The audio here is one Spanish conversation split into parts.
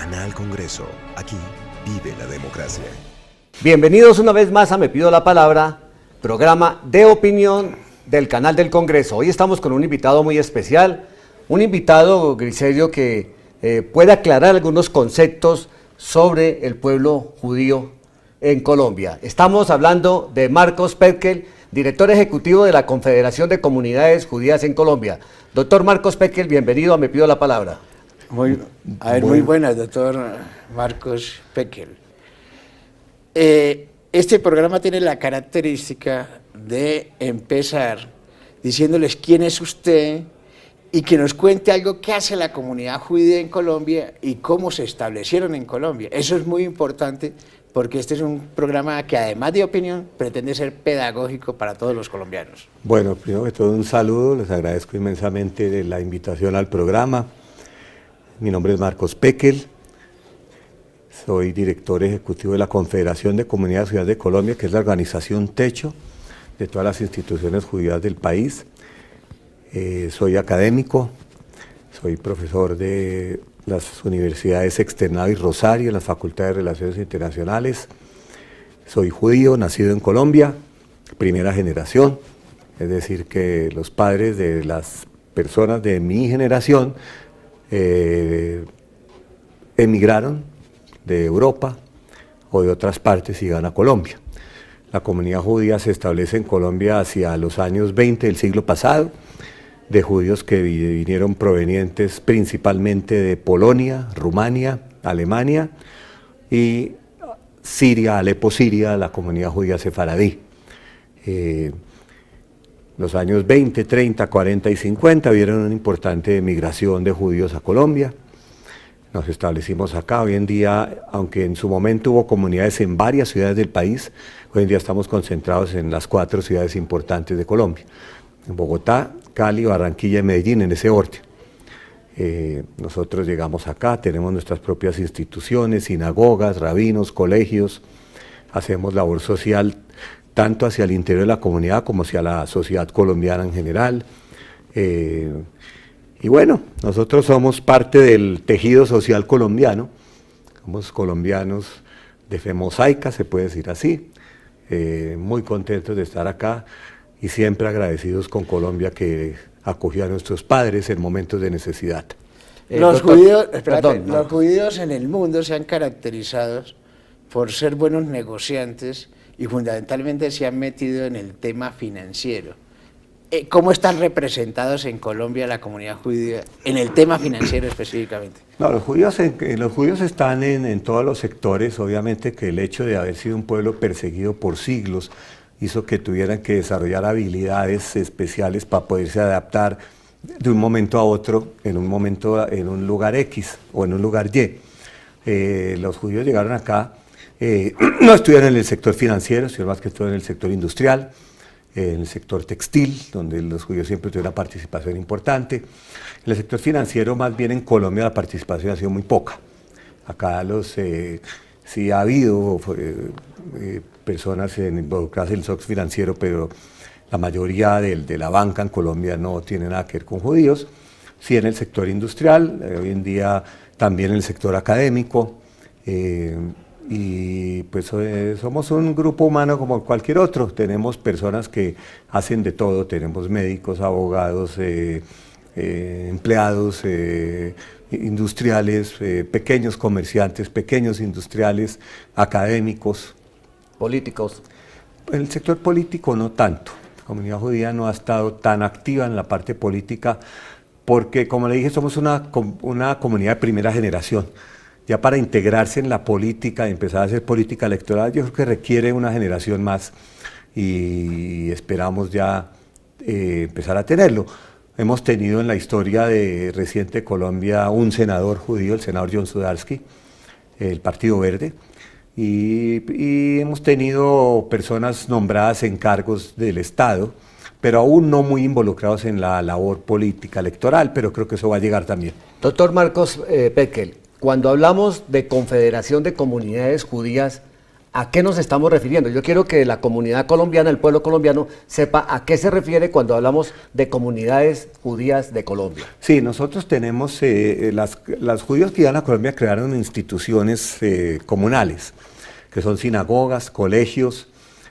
Canal Congreso. Aquí vive la democracia. Bienvenidos una vez más a Me Pido la Palabra, programa de opinión del Canal del Congreso. Hoy estamos con un invitado muy especial, un invitado, Griselio, que puede aclarar algunos conceptos sobre el pueblo judío en Colombia. Estamos hablando de Marcos Pekel, director ejecutivo de la Confederación de Comunidades Judías en Colombia. Doctor Marcos Pekel, bienvenido a Me Pido la Palabra. Muy buenas, doctor Marcos Pekel. Este programa tiene la característica de empezar diciéndoles quién es usted y que nos cuente algo que hace la comunidad judía en Colombia y cómo se establecieron en Colombia. Eso es muy importante porque este es un programa que, además de opinión, pretende ser pedagógico para todos los colombianos. Bueno, primero que todo un saludo, les agradezco inmensamente la invitación al programa. Mi nombre es Marcos Pekel, soy director ejecutivo de la Confederación de Comunidades Judías de Colombia, que es la organización techo de todas las instituciones judías del país. Soy académico, soy profesor de las universidades Externado y Rosario, en las facultades de Relaciones Internacionales. Soy judío, nacido en Colombia, primera generación, es decir, que los padres de las personas de mi generación emigraron de Europa o de otras partes y llegan a Colombia. La comunidad judía se establece en Colombia hacia los años 20 del siglo pasado, de judíos que vinieron provenientes principalmente de Polonia, Rumania, Alemania y Siria, Alepo, Siria, la comunidad judía sefaradí. Los años 20, 30, 40 y 50 vieron una importante migración de judíos a Colombia. Nos establecimos acá. Hoy en día, aunque en su momento hubo comunidades en varias ciudades del país, hoy en día estamos concentrados en las 4 ciudades importantes de Colombia: en Bogotá, Cali, Barranquilla y Medellín, en ese orden. Nosotros llegamos acá, tenemos nuestras propias instituciones, sinagogas, rabinos, colegios, hacemos labor social tanto hacia el interior de la comunidad como hacia la sociedad colombiana en general. Y bueno, nosotros somos parte del tejido social colombiano, somos colombianos de fe mosaica, se puede decir así, muy contentos de estar acá y siempre agradecidos con Colombia, que acogió a nuestros padres en momentos de necesidad. Los judíos en el mundo se han caracterizado por ser buenos negociantes y fundamentalmente se han metido en el tema financiero. ¿Cómo están representados en Colombia la comunidad judía en el tema financiero específicamente? No, los judíos están en todos los sectores. Obviamente que el hecho de haber sido un pueblo perseguido por siglos hizo que tuvieran que desarrollar habilidades especiales para poderse adaptar de un momento a otro, en un lugar X o en un lugar Y. Los judíos llegaron acá, no estudiaron en el sector financiero, sino más que todo en el sector industrial, en el sector textil, donde los judíos siempre tuvieron una participación importante. En el sector financiero, más bien en Colombia, la participación ha sido muy poca. Acá sí ha habido personas involucradas en el sector financiero, pero la mayoría de la banca en Colombia no tiene nada que ver con judíos. Sí en el sector industrial, hoy en día también en el sector académico, y pues somos un grupo humano como cualquier otro. Tenemos personas que hacen de todo, tenemos médicos, abogados, empleados, industriales, pequeños comerciantes, pequeños industriales, académicos. Políticos. En el sector político no tanto. La comunidad judía no ha estado tan activa en la parte política porque, como le dije, somos una comunidad de primera generación. Ya para integrarse en la política, empezar a hacer política electoral, yo creo que requiere una generación más y esperamos ya empezar a tenerlo. Hemos tenido en la historia reciente de Colombia un senador judío, el senador John Sudarsky, el Partido Verde, y hemos tenido personas nombradas en cargos del Estado, pero aún no muy involucrados en la labor política electoral, pero creo que eso va a llegar también. Doctor Marcos Pekel, cuando hablamos de Confederación de Comunidades Judías, ¿A qué nos estamos refiriendo? Yo quiero que la comunidad colombiana, el pueblo colombiano, sepa a qué se refiere cuando hablamos de comunidades judías de Colombia. Sí, nosotros tenemos, las judíos que iban a Colombia crearon instituciones comunales, que son sinagogas, colegios,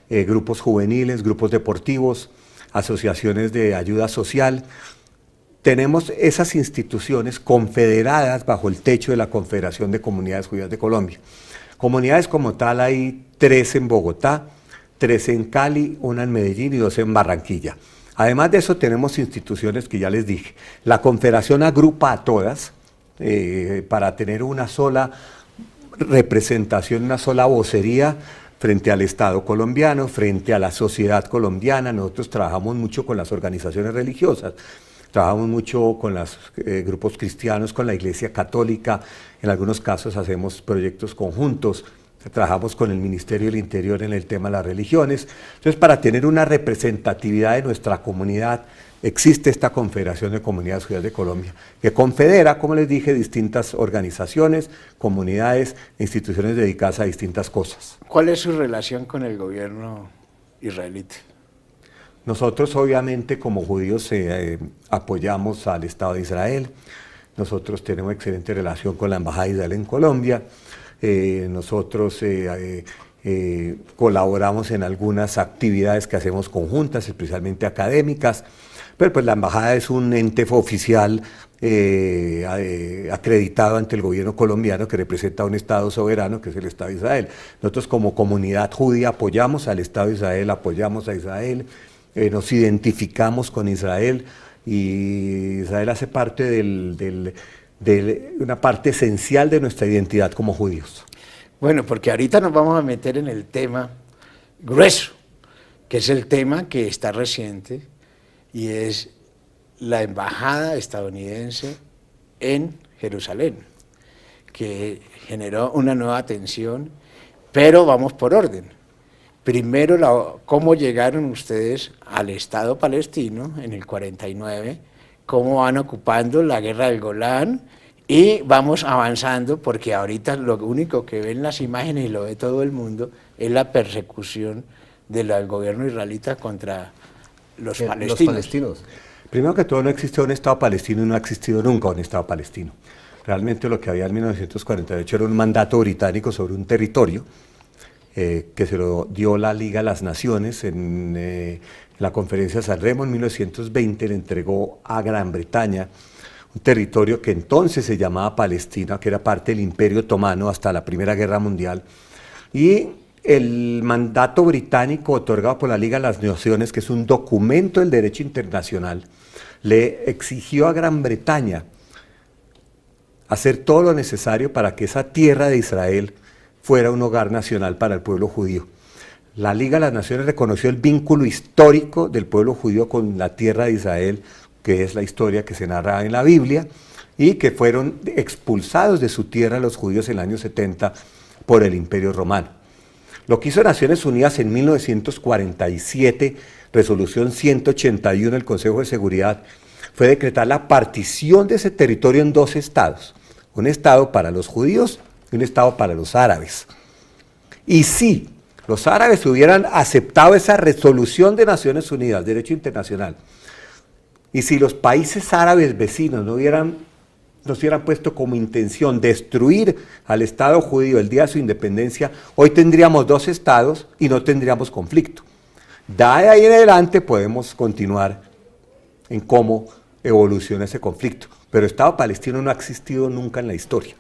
grupos juveniles, grupos deportivos, asociaciones de ayuda social. Tenemos esas instituciones confederadas bajo el techo de la Confederación de Comunidades Judías de Colombia. Comunidades como tal hay 3 en Bogotá, 3 en Cali, 1 en Medellín y 2 en Barranquilla. Además de eso tenemos instituciones que ya les dije. La Confederación agrupa a todas para tener una sola representación, una sola vocería frente al Estado colombiano, frente a la sociedad colombiana. Nosotros trabajamos mucho con las organizaciones religiosas. Trabajamos mucho con los grupos cristianos, con la Iglesia Católica, en algunos casos hacemos proyectos conjuntos, trabajamos con el Ministerio del Interior en el tema de las religiones. Entonces, para tener una representatividad de nuestra comunidad, existe esta Confederación de Comunidades Judías de Colombia, que confedera, como les dije, distintas organizaciones, comunidades e instituciones dedicadas a distintas cosas. ¿Cuál es su relación con el gobierno israelita? Nosotros obviamente como judíos apoyamos al Estado de Israel, nosotros tenemos excelente relación con la Embajada de Israel en Colombia, nosotros colaboramos en algunas actividades que hacemos conjuntas, especialmente académicas, pero pues la Embajada es un ente oficial acreditado ante el gobierno colombiano que representa a un Estado soberano que es el Estado de Israel. Nosotros como comunidad judía apoyamos al Estado de Israel, apoyamos a Israel, nos identificamos con Israel y Israel hace parte de una parte esencial de nuestra identidad como judíos. Bueno, porque ahorita nos vamos a meter en el tema grueso, que es el tema que está reciente y es la embajada estadounidense en Jerusalén, que generó una nueva tensión, pero vamos por orden. Primero, cómo llegaron ustedes al Estado palestino en el 49, cómo van ocupando la guerra del Golán y vamos avanzando porque ahorita lo único que ven las imágenes y lo ve todo el mundo es la persecución del gobierno israelita contra los palestinos. Primero que todo, no existió un Estado palestino y no ha existido nunca un Estado palestino. Realmente lo que había en 1948 era un mandato británico sobre un territorio que se lo dio la Liga de las Naciones en la conferencia de San Remo en 1920, le entregó a Gran Bretaña un territorio que entonces se llamaba Palestina, que era parte del Imperio Otomano hasta la Primera Guerra Mundial, y el mandato británico otorgado por la Liga de las Naciones, que es un documento del derecho internacional, le exigió a Gran Bretaña hacer todo lo necesario para que esa tierra de Israel fuera un hogar nacional para el pueblo judío. La Liga de las Naciones reconoció el vínculo histórico del pueblo judío con la tierra de Israel, que es la historia que se narra en la Biblia, y que fueron expulsados de su tierra los judíos en el año 70 por el Imperio Romano. Lo que hizo Naciones Unidas en 1947, resolución 181 del Consejo de Seguridad, fue decretar la partición de ese territorio en 2 estados, un estado para los judíos y un estado para los árabes. Y si los árabes hubieran aceptado esa resolución de Naciones Unidas, derecho internacional, y si los países árabes vecinos nos hubieran puesto como intención destruir al Estado judío el día de su independencia, hoy tendríamos 2 estados y no tendríamos conflicto. De ahí en adelante podemos continuar en cómo evoluciona ese conflicto. Pero Estado palestino no ha existido nunca en la historia.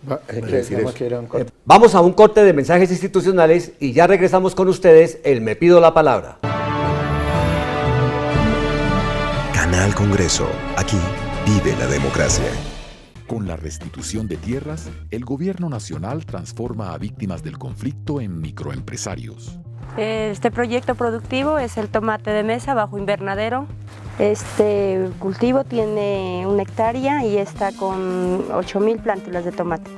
Vamos a un corte de mensajes institucionales y ya regresamos con ustedes el Me Pido la Palabra. Canal Congreso. Aquí vive la democracia. Con la restitución de tierras, el gobierno nacional transforma a víctimas del conflicto en microempresarios. Este proyecto productivo es el tomate de mesa bajo invernadero. Este cultivo tiene 1 hectárea y está con 8,000 plántulas de tomate.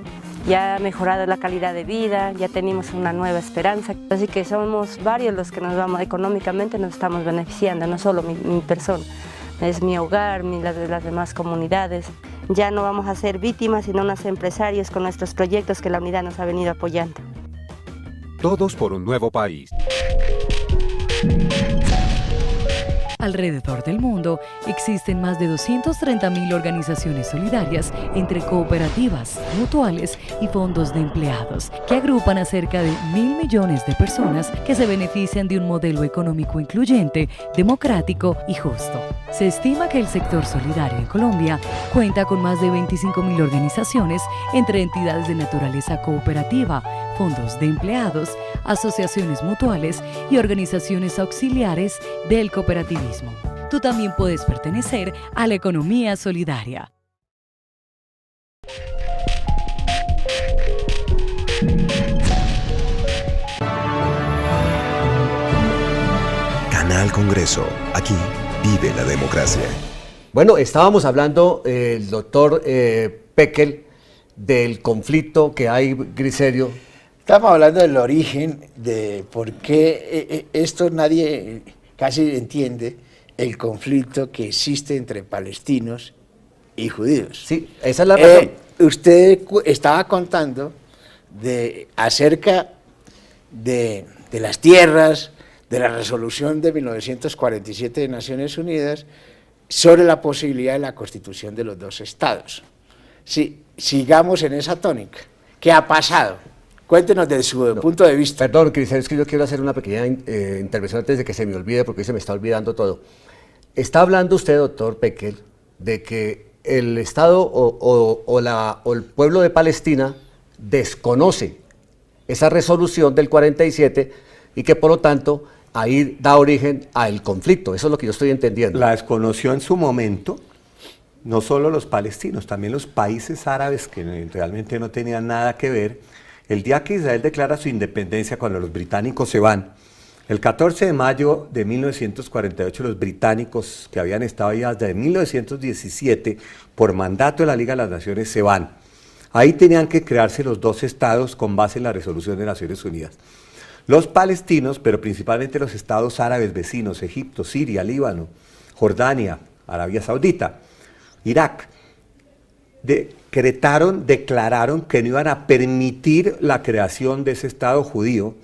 Ya ha mejorado la calidad de vida, ya tenemos una nueva esperanza. Así que somos varios los que nos vamos económicamente, nos estamos beneficiando, no solo mi persona. Es mi hogar, las demás comunidades. Ya no vamos a ser víctimas, sino unos empresarios con nuestros proyectos que la unidad nos ha venido apoyando. Todos por un nuevo país. Alrededor del mundo existen más de 230.000 organizaciones solidarias entre cooperativas, mutuales y fondos de empleados, que agrupan a cerca de 1.000 millones de personas que se benefician de un modelo económico incluyente, democrático y justo. Se estima que el sector solidario en Colombia cuenta con más de 25.000 organizaciones entre entidades de naturaleza cooperativa, fondos de empleados, asociaciones mutuales y organizaciones auxiliares del cooperativismo. Tú también puedes pertenecer a la economía solidaria. Canal Congreso. Aquí vive la democracia. Bueno, estábamos hablando, el doctor Peckel, del conflicto que hay, Griserio. Estamos hablando del origen, de por qué esto nadie casi entiende, el conflicto que existe entre palestinos y judíos. Sí, esa es la razón. Usted estaba contando acerca de las tierras, de la resolución de 1947 de Naciones Unidas sobre la posibilidad de la constitución de los dos estados. Sí, sigamos en esa tónica. ¿Qué ha pasado? Cuéntenos desde su punto de vista. Perdón, Cristian, es que yo quiero hacer una pequeña intervención antes de que se me olvide, porque hoy se me está olvidando todo. Está hablando usted, doctor Peckel, de que el Estado o el pueblo de Palestina desconoce esa resolución del 47 y que por lo tanto ahí da origen al conflicto. Eso es lo que yo estoy entendiendo. La desconoció en su momento, no solo los palestinos, también los países árabes que realmente no tenían nada que ver. El día que Israel declara su independencia, cuando los británicos se van, el 14 de mayo de 1948, los británicos, que habían estado ahí desde 1917, por mandato de la Liga de las Naciones, se van. Ahí tenían que crearse los dos estados con base en la resolución de Naciones Unidas. Los palestinos, pero principalmente los estados árabes vecinos, Egipto, Siria, Líbano, Jordania, Arabia Saudita, Irak, declararon que no iban a permitir la creación de ese Estado judío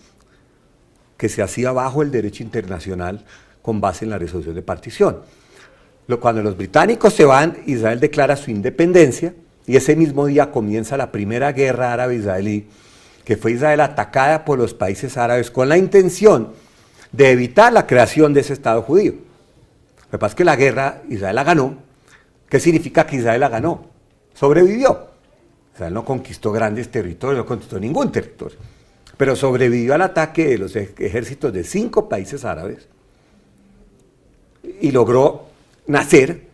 que se hacía bajo el derecho internacional con base en la resolución de partición. Cuando los británicos se van, Israel declara su independencia y ese mismo día comienza la primera guerra árabe-israelí, que fue Israel atacada por los países árabes con la intención de evitar la creación de ese Estado judío. Lo que pasa es que la guerra Israel la ganó. ¿Qué significa que Israel la ganó? Sobrevivió. Israel no conquistó grandes territorios, no conquistó ningún territorio, pero sobrevivió al ataque de los ejércitos de 5 países árabes y logró nacer.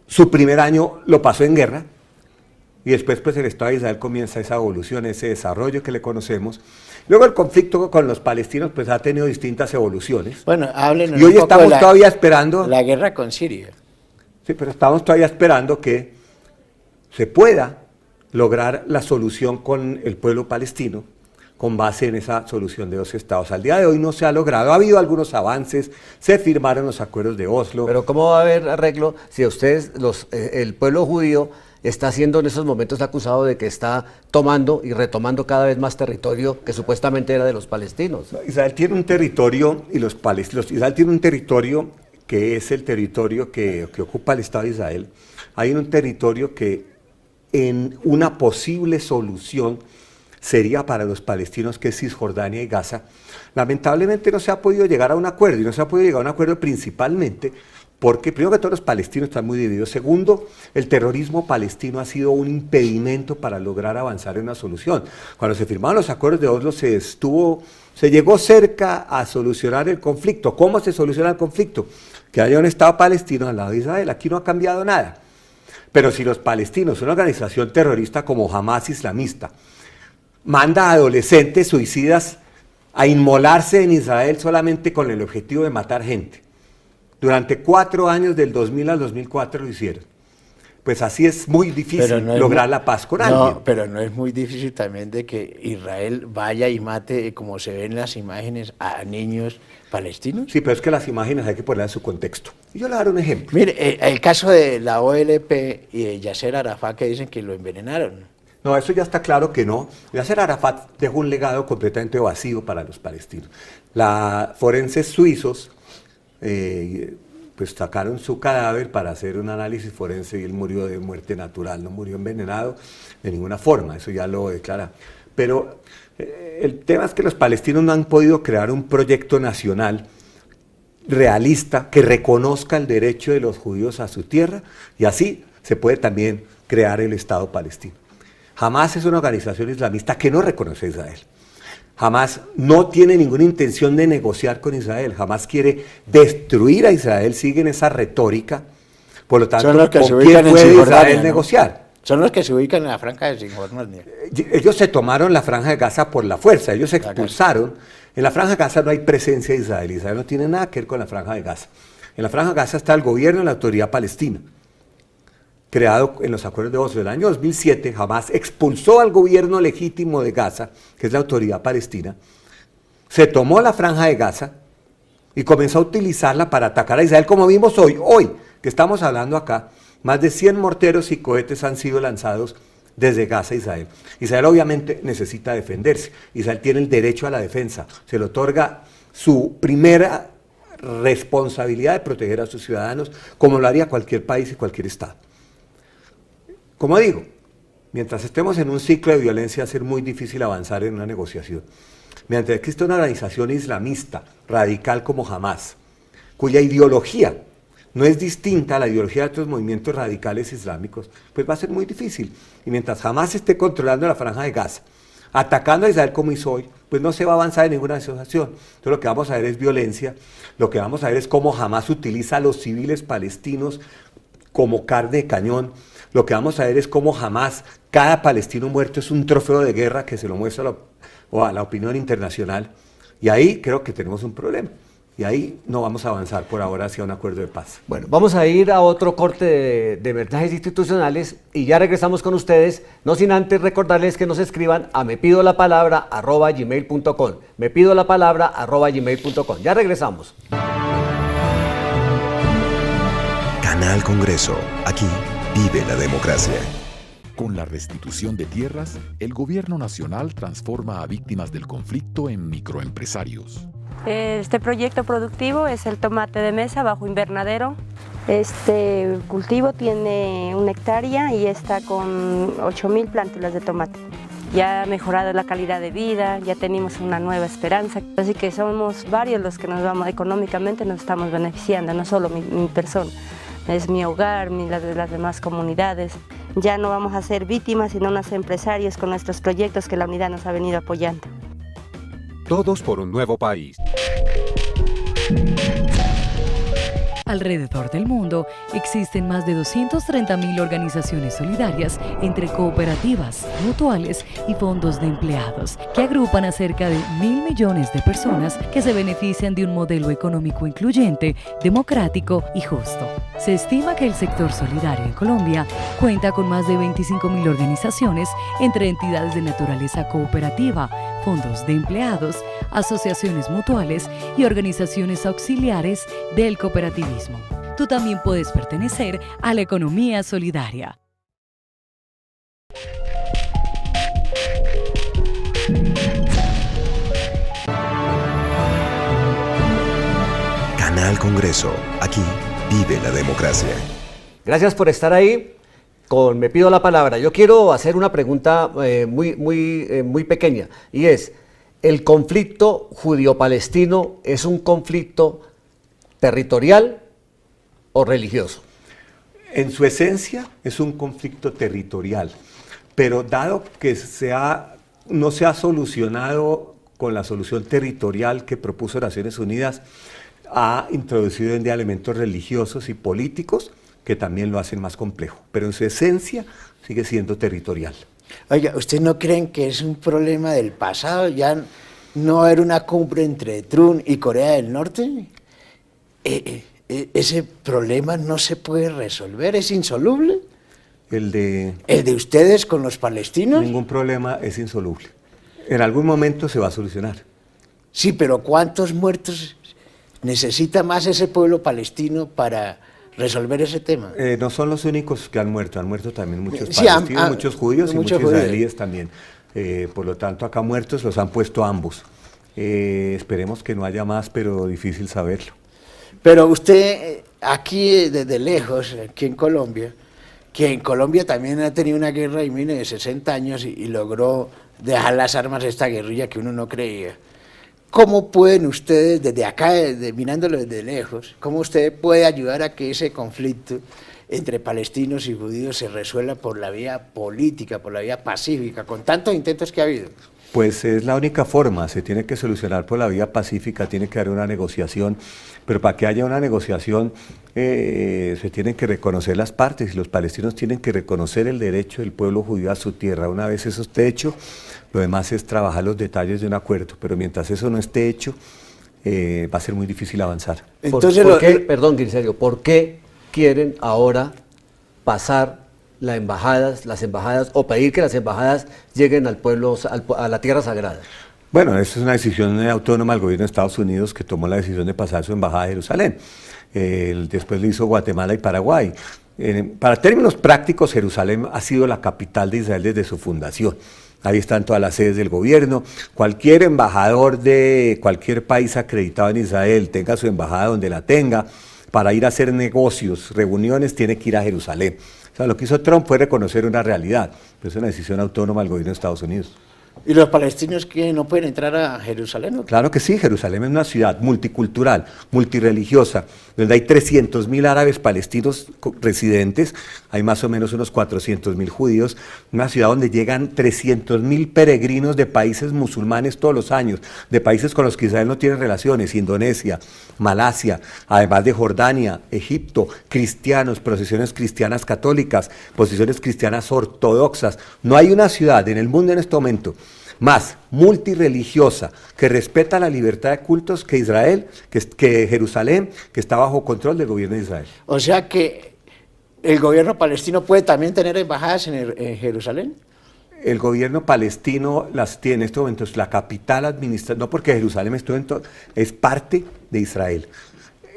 Su primer año lo pasó en guerra y después pues el Estado de Israel comienza esa evolución, ese desarrollo que le conocemos. Luego el conflicto con los palestinos pues ha tenido distintas evoluciones. Bueno, háblenos y hoy un poco estamos todavía esperando la guerra con Siria. Sí, pero estamos todavía esperando que se pueda lograr la solución con el pueblo palestino con base en esa solución de 2 estados. Al día de hoy no se ha logrado, ha habido algunos avances, se firmaron los acuerdos de Oslo. Pero ¿cómo va a haber arreglo si a ustedes, el pueblo judío, está siendo en esos momentos acusado de que está tomando y retomando cada vez más territorio que supuestamente era de los palestinos? Israel tiene un territorio y los palestinos, Israel tiene un territorio que es el territorio que ocupa el Estado de Israel. Hay un territorio que en una posible solución sería para los palestinos, que es Cisjordania y Gaza. Lamentablemente no se ha podido llegar a un acuerdo, y no se ha podido llegar a un acuerdo principalmente porque, primero que todos los palestinos están muy divididos. Segundo, el terrorismo palestino ha sido un impedimento para lograr avanzar en una solución. Cuando se firmaron los acuerdos de Oslo se llegó cerca a solucionar el conflicto. ¿Cómo se soluciona el conflicto? Que haya un Estado palestino al lado de Israel. Aquí no ha cambiado nada. Pero si los palestinos, una organización terrorista como Hamas islamista, manda a adolescentes suicidas a inmolarse en Israel solamente con el objetivo de matar gente. Durante 4 años, del 2000 al 2004, lo hicieron. Pues así es muy difícil lograr la paz con alguien. No, pero no es muy difícil también de que Israel vaya y mate, como se ven en las imágenes, a niños palestinos. Sí, pero es que las imágenes hay que ponerlas en su contexto. Y yo le daré un ejemplo. Mire, el caso de la OLP y de Yasser Arafat, que dicen que lo envenenaron. No, eso ya está claro que no. Yasser Arafat dejó un legado completamente vacío para los palestinos. Los forenses suizos pues sacaron su cadáver para hacer un análisis forense y él murió de muerte natural, no murió envenenado de ninguna forma, eso ya lo declara. Pero el tema es que los palestinos no han podido crear un proyecto nacional realista que reconozca el derecho de los judíos a su tierra y así se puede también crear el Estado palestino. Hamás es una organización islamista que no reconoce a Israel. Hamás no tiene ninguna intención de negociar con Israel. Hamás quiere destruir a Israel, siguen esa retórica. Por lo tanto, ¿con quién puede Israel negociar? Son los que se ubican en la franja de Cisjordania. Ellos se tomaron la franja de Gaza por la fuerza, ellos se expulsaron. En la franja de Gaza no hay presencia de Israel. Israel no tiene nada que ver con la franja de Gaza. En la franja de Gaza está el gobierno y la autoridad palestina, creado en los acuerdos de Oslo. En el año 2007, Hamás expulsó al gobierno legítimo de Gaza, que es la autoridad palestina, se tomó la franja de Gaza y comenzó a utilizarla para atacar a Israel, como vimos hoy que estamos hablando acá. Más de 100 morteros y cohetes han sido lanzados desde Gaza a Israel. Israel obviamente necesita defenderse. Israel tiene el derecho a la defensa. Se le otorga su primera responsabilidad de proteger a sus ciudadanos, como lo haría cualquier país y cualquier Estado. Como digo, mientras estemos en un ciclo de violencia, va a ser muy difícil avanzar en una negociación. Mientras existe una organización islamista radical como Hamás, cuya ideología no es distinta a la ideología de otros movimientos radicales islámicos, pues va a ser muy difícil. Y mientras Hamás esté controlando la franja de Gaza, atacando a Israel como hizo hoy, pues no se va a avanzar en ninguna negociación. Entonces lo que vamos a ver es violencia, lo que vamos a ver es cómo Hamás utiliza a los civiles palestinos como carne de cañón. Lo que vamos a ver es cómo Hamás, cada palestino muerto es un trofeo de guerra que se lo muestra a la opinión internacional. Y ahí creo que tenemos un problema. Y ahí no vamos a avanzar por ahora hacia un acuerdo de paz. Bueno, vamos a ir a otro corte de mensajes institucionales y ya regresamos con ustedes, no sin antes recordarles que nos escriban a mepidolapalabra@gmail.com. mepidolapalabra@gmail.com. Ya regresamos. Canal Congreso. Aquí vive la democracia. Con la restitución de tierras, el gobierno nacional transforma a víctimas del conflicto en microempresarios. Este proyecto productivo es el tomate de mesa bajo invernadero. Este cultivo tiene 1 hectárea y está con 8,000 plántulas de tomate. Ya ha mejorado la calidad de vida, ya tenemos una nueva esperanza. Así que somos varios los que nos vamos, económicamente nos estamos beneficiando, no solo mi persona. Es mi hogar, las demás comunidades. Ya no vamos a ser víctimas, sino unos empresarios con nuestros proyectos que la unidad nos ha venido apoyando. Todos por un nuevo país. Alrededor del mundo existen más de 230.000 organizaciones solidarias entre cooperativas, mutuales y fondos de empleados, que agrupan a cerca de 1.000 millones de personas que se benefician de un modelo económico incluyente, democrático y justo. Se estima que el sector solidario en Colombia cuenta con más de 25.000 organizaciones entre entidades de naturaleza cooperativa, fondos de empleados, asociaciones mutuales y organizaciones auxiliares del cooperativismo. Tú también puedes pertenecer a la economía solidaria. Canal Congreso. Aquí vive la democracia. Gracias por estar ahí. Me pido la palabra. Yo quiero hacer una pregunta muy pequeña y es, ¿el conflicto judío-palestino es un conflicto territorial o religioso? En su esencia es un conflicto territorial, pero dado que no se ha solucionado con la solución territorial que propuso Naciones Unidas, ha introducido en día elementos religiosos y políticos que también lo hacen más complejo, pero en su esencia sigue siendo territorial. Oiga, ¿ustedes no creen que es un problema del pasado? ¿Ya no era una cumbre entre Trump y Corea del Norte? ¿Ese problema no se puede resolver? ¿Es insoluble? ¿El de ustedes con los palestinos? Ningún problema es insoluble. En algún momento se va a solucionar. Sí, pero ¿cuántos muertos necesita más ese pueblo palestino para resolver ese tema. No son los únicos que han muerto también muchos Sí, palestinos, muchos judíos y muchos judíos. israelíes también. Por lo tanto, acá muertos los han puesto ambos. Esperemos que no haya más, pero difícil saberlo. Pero usted, aquí desde lejos, aquí en Colombia, que en Colombia también ha tenido una guerra y de 60 años y logró dejar las armas a esta guerrilla que uno no creía. ¿Cómo pueden ustedes, desde acá, mirándolo desde lejos, cómo usted puede ayudar a que ese conflicto entre palestinos y judíos se resuelva por la vía política, por la vía pacífica, con tantos intentos que ha habido? Pues es la única forma, se tiene que solucionar por la vía pacífica, tiene que haber una negociación, pero para que haya una negociación se tienen que reconocer las partes y los palestinos tienen que reconocer el derecho del pueblo judío a su tierra. Una vez eso esté hecho, lo demás es trabajar los detalles de un acuerdo, pero mientras eso no esté hecho, va a ser muy difícil avanzar. Entonces, ¿Por qué, perdón, Griselio, por qué quieren ahora pasar las embajadas o pedir que las embajadas lleguen al pueblo, a la tierra sagrada? Bueno, esta es una decisión autónoma del gobierno de Estados Unidos que tomó la decisión de pasar su embajada a Jerusalén. Después lo hizo Guatemala y Paraguay. Para términos prácticos, Jerusalén ha sido la capital de Israel desde su fundación. Ahí están todas las sedes del gobierno. Cualquier embajador de cualquier país acreditado en Israel, tenga su embajada donde la tenga, para ir a hacer negocios, reuniones, tiene que ir a Jerusalén. O sea, lo que hizo Trump fue reconocer una realidad, pero es una decisión autónoma del gobierno de Estados Unidos. ¿Y los palestinos que no pueden entrar a Jerusalén? Claro que sí, Jerusalén es una ciudad multicultural, multirreligiosa, donde hay 300.000 árabes palestinos residentes, hay más o menos unos 400.000 judíos, una ciudad donde llegan 300.000 peregrinos de países musulmanes todos los años, de países con los que Israel no tiene relaciones, Indonesia, Malasia, además de Jordania, Egipto, cristianos, procesiones cristianas católicas, procesiones cristianas ortodoxas. No hay una ciudad en el mundo en este momento más multirreligiosa, que respeta la libertad de cultos que Israel, que Jerusalén, que está bajo control del gobierno de Israel. O sea que el gobierno palestino puede también tener embajadas en Jerusalén. El gobierno palestino las tiene en este momento, es la capital administrativa, no porque Jerusalén es parte de Israel.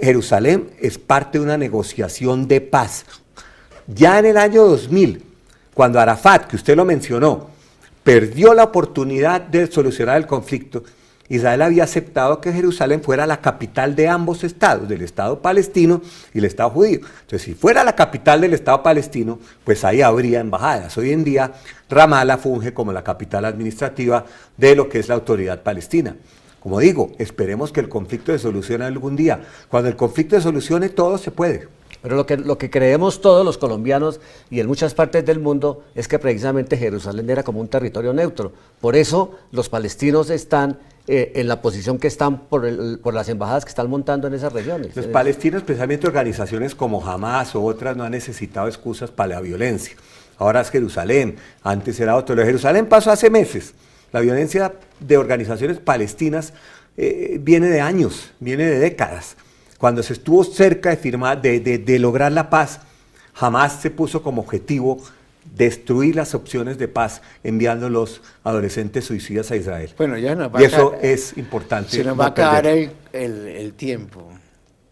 Jerusalén es parte de una negociación de paz. Ya en el año 2000, cuando Arafat, que usted lo mencionó, perdió la oportunidad de solucionar el conflicto, Israel había aceptado que Jerusalén fuera la capital de ambos estados, del Estado palestino y el Estado judío. Entonces, si fuera la capital del Estado palestino, pues ahí habría embajadas. Hoy en día, Ramallah funge como la capital administrativa de lo que es la autoridad palestina. Como digo, esperemos que el conflicto se solucione algún día. Cuando el conflicto se solucione, todo se puede. Pero lo que creemos todos los colombianos y en muchas partes del mundo es que precisamente Jerusalén era como un territorio neutro. Por eso los palestinos están en la posición que están por las embajadas que están montando en esas regiones. Los palestinos, especialmente organizaciones como Hamas o otras, no han necesitado excusas para la violencia. Ahora es Jerusalén, antes era otro. Lo de Jerusalén pasó hace meses. La violencia de organizaciones palestinas viene de años, viene de décadas. Cuando se estuvo cerca de firmar, de lograr la paz, jamás se puso como objetivo destruir las opciones de paz enviando los adolescentes suicidas a Israel. Bueno, ya nos va y eso es importante. Se nos va a acabar el tiempo.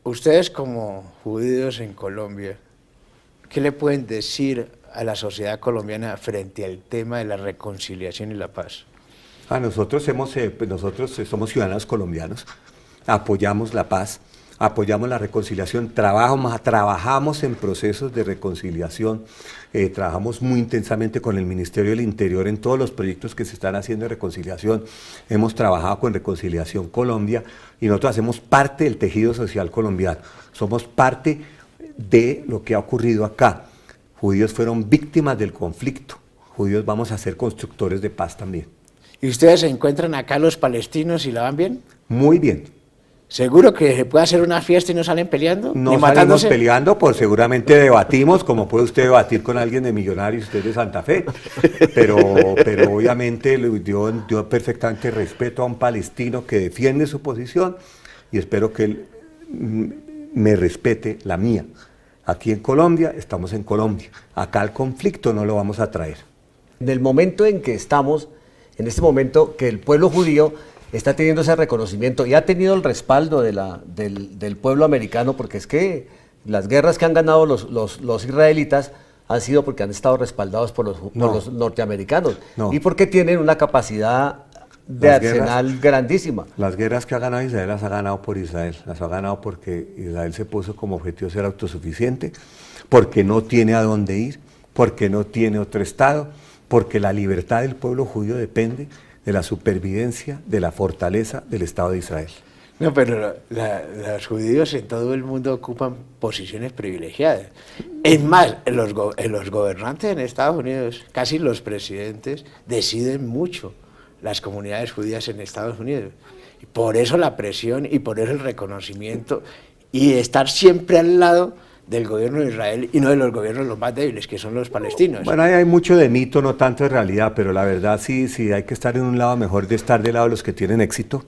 Ustedes como judíos en Colombia, ¿qué le pueden decir a la sociedad colombiana frente al tema de la reconciliación y la paz? Nosotros somos ciudadanos colombianos, apoyamos la paz, apoyamos la reconciliación, trabajamos en procesos de reconciliación, trabajamos muy intensamente con el Ministerio del Interior en todos los proyectos que se están haciendo de reconciliación. Hemos trabajado con Reconciliación Colombia y nosotros hacemos parte del tejido social colombiano, somos parte de lo que ha ocurrido acá. Judíos fueron víctimas del conflicto, judíos vamos a ser constructores de paz también. ¿Y ustedes se encuentran acá los palestinos y la van bien? Muy bien. ¿Seguro que se puede hacer una fiesta y no salen peleando? No salimos peleando, pues seguramente debatimos, como puede usted debatir con alguien de Millonarios, usted de Santa Fe, pero obviamente yo perfectamente respeto a un palestino que defiende su posición y espero que él me respete la mía. Aquí en Colombia, estamos en Colombia, acá el conflicto no lo vamos a traer. En el momento en que estamos, en este momento que el pueblo judío está teniendo ese reconocimiento y ha tenido el respaldo del pueblo americano, porque es que las guerras que han ganado los israelitas han sido porque han estado respaldados por los norteamericanos No. y porque tienen una capacidad de Las arsenal grandísima. Las guerras que ha ganado Israel las ha ganado por Israel, las ha ganado porque Israel se puso como objetivo ser autosuficiente, porque no tiene a dónde ir, porque no tiene otro Estado, porque la libertad del pueblo judío depende de la supervivencia, de la fortaleza del Estado de Israel. No, pero los judíos en todo el mundo ocupan posiciones privilegiadas. Es más, los gobernantes en Estados Unidos, casi los presidentes, deciden mucho las comunidades judías en Estados Unidos. Y por eso la presión y por eso el reconocimiento y estar siempre al lado del gobierno de Israel y no de los gobiernos los más débiles, que son los palestinos. Bueno, ahí hay mucho de mito, no tanto de realidad, pero la verdad sí hay que estar en un lado, mejor de estar del lado de los que tienen éxito.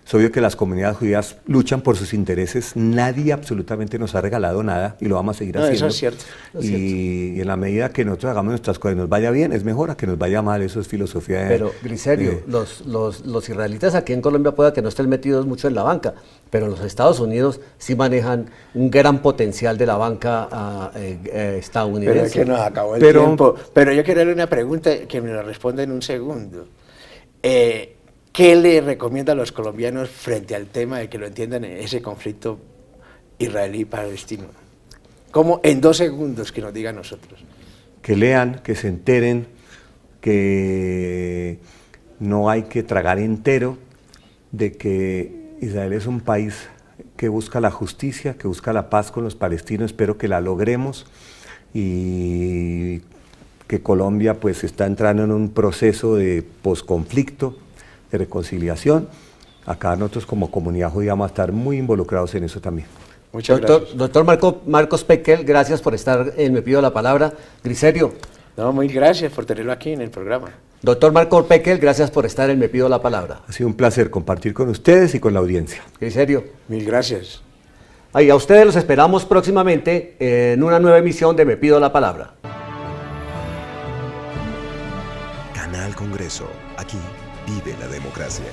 Es obvio que las comunidades judías luchan por sus intereses, nadie absolutamente nos ha regalado nada y lo vamos a seguir haciendo. Eso es cierto. Y en la medida que nosotros hagamos nuestras cosas y nos vaya bien, es mejor a que nos vaya mal, eso es filosofía. Pero, Griserio, los israelitas aquí en Colombia pueda que no estén metidos mucho en la banca, pero los Estados Unidos sí manejan un gran potencial de la banca estadounidense. Pero es que nos acabó el tiempo. Pero yo quiero darle una pregunta que me la responda en un segundo. ¿Qué le recomienda a los colombianos frente al tema de que lo entiendan en ese conflicto israelí-palestino? ¿Cómo en 2 segundos que nos diga a nosotros? Que lean, que se enteren, que no hay que tragar entero, de que Israel es un país que busca la justicia, que busca la paz con los palestinos, espero que la logremos y que Colombia pues está entrando en un proceso de posconflicto, de reconciliación. Acá nosotros como comunidad judía vamos a estar muy involucrados en eso también. Muchas gracias. Doctor Marcos Pekel, gracias por estar en Me Pido la Palabra. Griserio. No, muy gracias por tenerlo aquí en el programa. Doctor Marcos Pekel, gracias por estar en Me Pido la Palabra. Ha sido un placer compartir con ustedes y con la audiencia. Griserio. Mil gracias. Ahí a ustedes los esperamos próximamente en una nueva emisión de Me Pido la Palabra. Canal Congreso. Aquí vive la democracia.